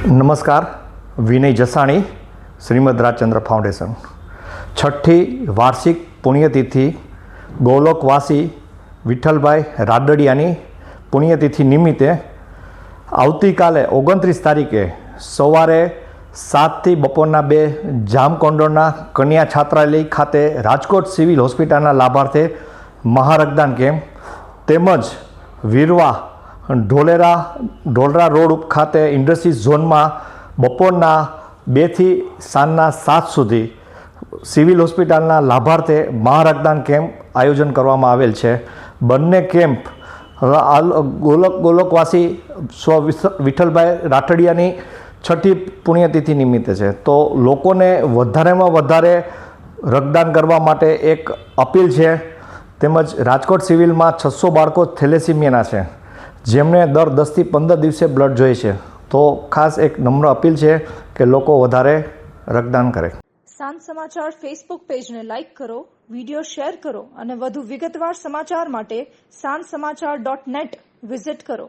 નમસ્કાર, વિનય જસાણી, શ્રીમદ રાજચંદ્ર ફાઉન્ડેશન. છઠ્ઠી વાર્ષિક પુણ્યતિથિ ગોલોકવાસી વિઠ્ઠલભાઈ રાદડિયાની પુણ્યતિથિ નિમિત્તે આવતીકાલે 29 તારીખે સવારે 7 થી બપોરના 2 જામકોંડોરના કન્યા છાત્રાલય ખાતે રાજકોટ સિવિલ હોસ્પિટલના લાભાર્થે મહારક્તદાન કેમ્પ તેમજ વીરવા ઢોલરા રોડ ખાતે ઇન્ડસ્ટ્રીઝ ઝોનમાં બપોરના 2 થી સાંજના 7 સુધી સિવિલ હોસ્પિટલના લાભાર્થે મહારક્તદાન કેમ્પ આયોજન કરવામાં આવેલ છે. બંને કેમ્પ ગોલોકવાસી સ્વ વિઠ્ઠલભાઈ રાદડિયાની છઠ્ઠી પુણ્યતિથિ નિમિત્તે છે. તો લોકોને વધારેમાં વધારે રક્તદાન કરવા માટે એક અપીલ છે. તેમજ રાજકોટ સિવિલમાં 600 બાળકો થેલેસીમિયાના છે, જેમને દર 10 થી 15 દિવસે બ્લડ જોઈએ છે. તો ખાસ એક નમ્ર અપીલ છે કે લોકો વધારે રક્તદાન કરે. સાંજ સમાચાર ફેસબુક પેજને લાઇક કરો, વિડીયો શેર કરો અને વધુ વિગતવાર સમાચાર માટે sanssamachar.net વિઝિટ કરો.